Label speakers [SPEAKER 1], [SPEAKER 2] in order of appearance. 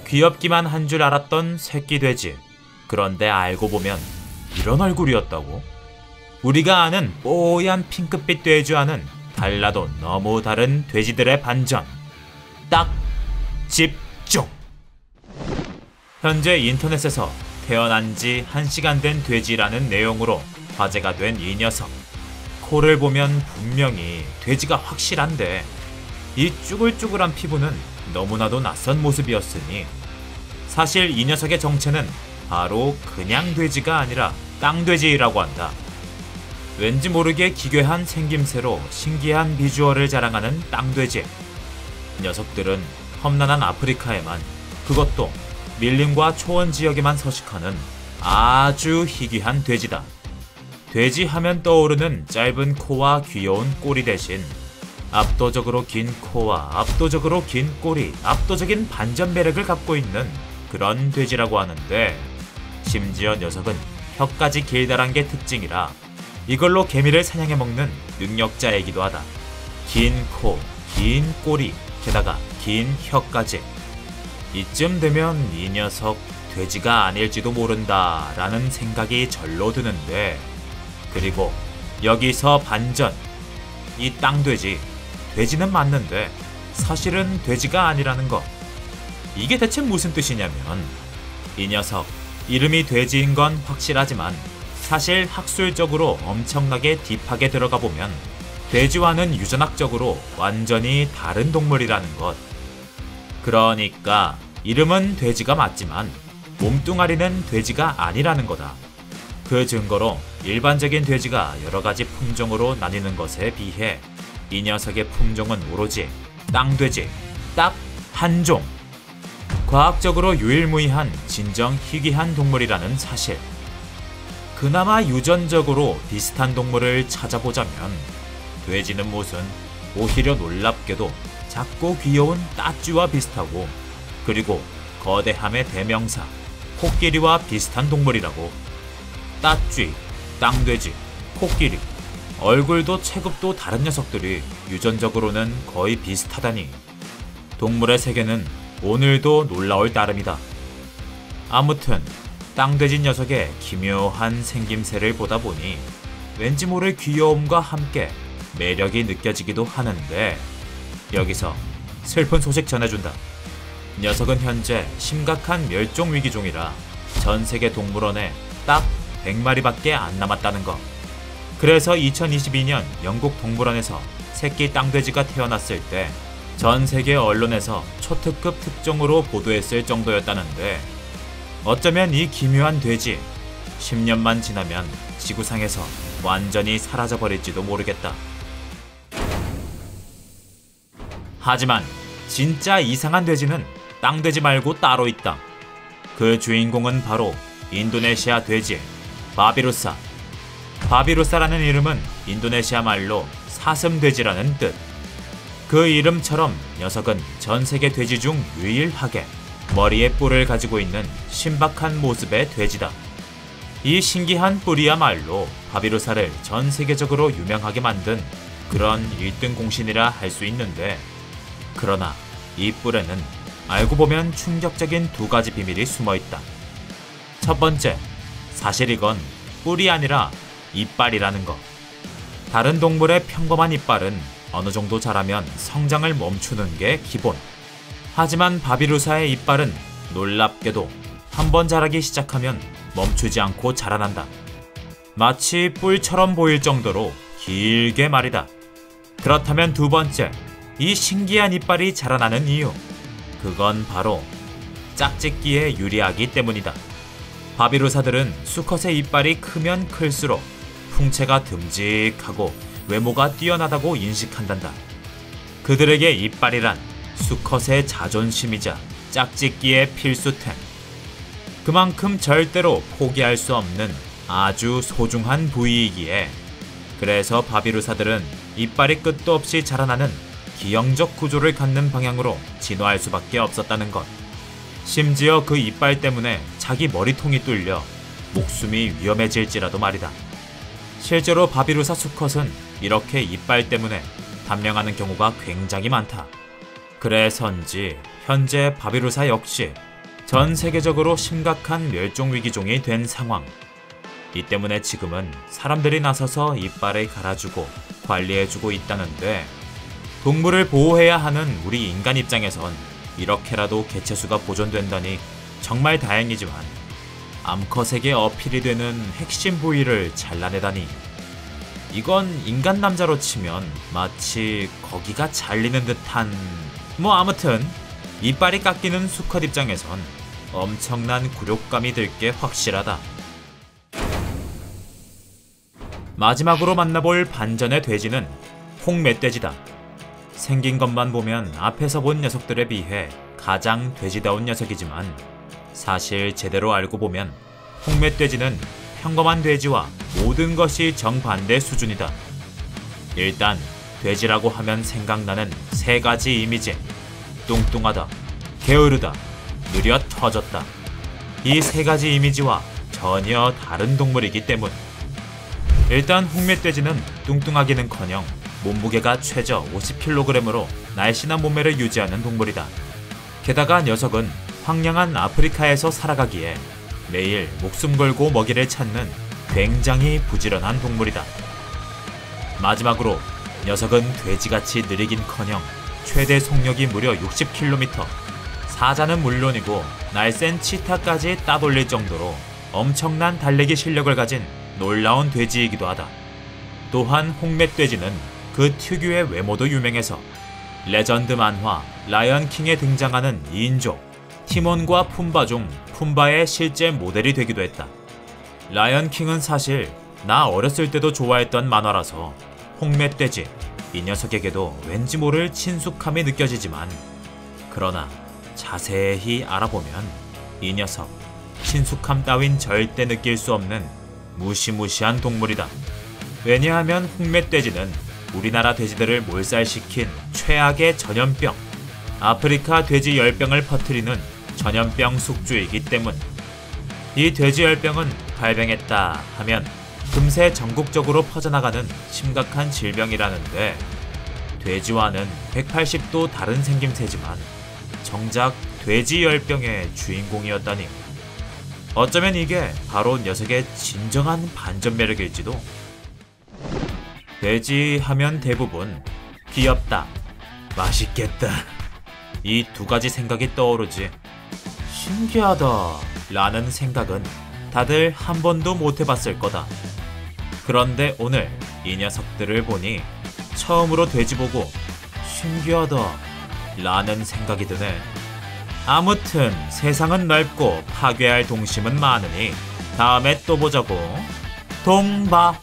[SPEAKER 1] 귀엽기만 한 줄 알았던 새끼 돼지. 그런데 알고 보면 이런 얼굴이었다고? 우리가 아는 뽀얀 핑크빛 돼지와는 달라도 너무 다른 돼지들의 반전. 딱 집중! 현재 인터넷에서 태어난 지 1시간 된 돼지라는 내용으로 화제가 된 이 녀석. 코를 보면 분명히 돼지가 확실한데 이 쭈글쭈글한 피부는 너무나도 낯선 모습이었으니 사실 이 녀석의 정체는 바로 그냥 돼지가 아니라 땅돼지라고 한다. 왠지 모르게 기괴한 생김새로 신기한 비주얼을 자랑하는 땅돼지. 녀석들은 험난한 아프리카에만, 그것도 밀림과 초원 지역에만 서식하는 아주 희귀한 돼지다. 돼지 하면 떠오르는 짧은 코와 귀여운 꼬리 대신 압도적으로 긴 코와 압도적으로 긴 꼬리, 압도적인 반전 매력을 갖고 있는 그런 돼지라고 하는데, 심지어 녀석은 혀까지 길다란 게 특징이라 이걸로 개미를 사냥해 먹는 능력자이기도 하다. 긴 코, 긴 꼬리, 게다가 긴 혀까지. 이쯤 되면 이 녀석 돼지가 아닐지도 모른다 라는 생각이 절로 드는데, 그리고 여기서 반전. 이 땅돼지, 돼지는 맞는데 사실은 돼지가 아니라는 것. 이게 대체 무슨 뜻이냐면, 이 녀석 이름이 돼지인 건 확실하지만 사실 학술적으로 엄청나게 딥하게 들어가 보면 돼지와는 유전학적으로 완전히 다른 동물이라는 것. 그러니까 이름은 돼지가 맞지만 몸뚱아리는 돼지가 아니라는 거다. 그 증거로 일반적인 돼지가 여러가지 품종으로 나뉘는 것에 비해 이 녀석의 품종은 오로지 땅돼지, 딱 한 종. 과학적으로 유일무이한 진정 희귀한 동물이라는 사실. 그나마 유전적으로 비슷한 동물을 찾아보자면 돼지는 무슨, 오히려 놀랍게도 작고 귀여운 따쥐와 비슷하고, 그리고 거대함의 대명사 코끼리와 비슷한 동물이라고. 따쥐, 땅돼지, 코끼리, 얼굴도 체급도 다른 녀석들이 유전적으로는 거의 비슷하다니. 동물의 세계는 오늘도 놀라울 따름이다. 아무튼 땅돼지 녀석의 기묘한 생김새를 보다 보니 왠지 모를 귀여움과 함께 매력이 느껴지기도 하는데, 여기서 슬픈 소식 전해준다. 녀석은 현재 심각한 멸종 위기종이라 전 세계 동물원에 딱 100마리밖에 안 남았다는 거. 그래서 2022년 영국 동물원에서 새끼 땅돼지가 태어났을 때 전 세계 언론에서 초특급 특종으로 보도했을 정도였다는데, 어쩌면 이 기묘한 돼지 10년만 지나면 지구상에서 완전히 사라져버릴지도 모르겠다. 하지만 진짜 이상한 돼지는 땅돼지 말고 따로 있다. 그 주인공은 바로 인도네시아 돼지 바비루사. 바비루사라는 이름은 인도네시아 말로 사슴돼지라는 뜻. 그 이름처럼 녀석은 전 세계 돼지 중 유일하게 머리에 뿔을 가지고 있는 신박한 모습의 돼지다. 이 신기한 뿔이야말로 바비루사를 전 세계적으로 유명하게 만든 그런 1등 공신이라 할 수 있는데, 그러나 이 뿔에는 알고 보면 충격적인 2가지 비밀이 숨어있다. 첫 번째, 사실 이건 뿔이 아니라 이빨이라는 것. 다른 동물의 평범한 이빨은 어느 정도 자라면 성장을 멈추는 게 기본. 하지만 바비루사의 이빨은 놀랍게도 한번 자라기 시작하면 멈추지 않고 자라난다. 마치 뿔처럼 보일 정도로 길게 말이다. 그렇다면 2번째, 이 신기한 이빨이 자라나는 이유. 그건 바로 짝짓기에 유리하기 때문이다. 바비루사들은 수컷의 이빨이 크면 클수록 풍채가 듬직하고 외모가 뛰어나다고 인식한단다. 그들에게 이빨이란 수컷의 자존심이자 짝짓기의 필수템. 그만큼 절대로 포기할 수 없는 아주 소중한 부위이기에, 그래서 바비루사들은 이빨이 끝도 없이 자라나는 기형적 구조를 갖는 방향으로 진화할 수밖에 없었다는 것. 심지어 그 이빨 때문에 자기 머리통이 뚫려 목숨이 위험해질지라도 말이다. 실제로 바비루사 수컷은 이렇게 이빨 때문에 단명하는 경우가 굉장히 많다. 그래서인지 현재 바비루사 역시 전 세계적으로 심각한 멸종위기종이 된 상황. 이 때문에 지금은 사람들이 나서서 이빨을 갈아주고 관리해주고 있다는데, 동물을 보호해야 하는 우리 인간 입장에선 이렇게라도 개체수가 보존된다니 정말 다행이지만, 암컷에게 어필이 되는 핵심 부위를 잘라내다니, 이건 인간 남자로 치면 마치 거기가 잘리는 듯한... 아무튼 이빨이 깎이는 수컷 입장에선 엄청난 굴욕감이 들 게 확실하다. 마지막으로 만나볼 반전의 돼지는 홍멧돼지다. 생긴 것만 보면 앞에서 본 녀석들에 비해 가장 돼지다운 녀석이지만, 사실 제대로 알고 보면 홍멧돼지는 평범한 돼지와 모든 것이 정반대 수준이다. 일단 돼지라고 하면 생각나는 세 가지 이미지: 뚱뚱하다, 게으르다, 느려 터졌다. 이 세 가지 이미지와 전혀 다른 동물이기 때문. 일단 홍멧돼지는 뚱뚱하기는커녕 몸무게가 최저 50kg으로 날씬한 몸매를 유지하는 동물이다. 게다가 녀석은 황량한 아프리카에서 살아가기에 매일 목숨 걸고 먹이를 찾는 굉장히 부지런한 동물이다. 마지막으로 녀석은 돼지같이 느리긴커녕 최대 속력이 무려 60km, 사자는 물론이고 날쌘 치타까지 따돌릴 정도로 엄청난 달리기 실력을 가진 놀라운 돼지이기도 하다. 또한 홍멧돼지는 그 특유의 외모도 유명해서 레전드 만화 라이언 킹에 등장하는 2인조 티몬과 푼바 중 푼바의 실제 모델이 되기도 했다. 라이언 킹은 사실 나 어렸을 때도 좋아했던 만화라서 홍멧돼지, 이 녀석에게도 왠지 모를 친숙함이 느껴지지만, 그러나 자세히 알아보면 이 녀석 친숙함 따윈 절대 느낄 수 없는 무시무시한 동물이다. 왜냐하면 홍멧돼지는 우리나라 돼지들을 몰살시킨 최악의 전염병, 아프리카 돼지 열병을 퍼뜨리는 전염병 숙주이기 때문. 이 돼지 열병은 발병했다 하면 금세 전국적으로 퍼져나가는 심각한 질병이라는데, 돼지와는 180도 다른 생김새지만 정작 돼지 열병의 주인공이었다니. 어쩌면 이게 바로 녀석의 진정한 반전 매력일지도. 돼지 하면 대부분 귀엽다, 맛있겠다, 이 두 가지 생각이 떠오르지. 신기하다 라는 생각은 다들 한 번도 못 해봤을 거다. 그런데 오늘 이 녀석들을 보니 처음으로 돼지 보고 신기하다 라는 생각이 드네. 아무튼 세상은 넓고 파괴할 동심은 많으니 다음에 또 보자고. 동바.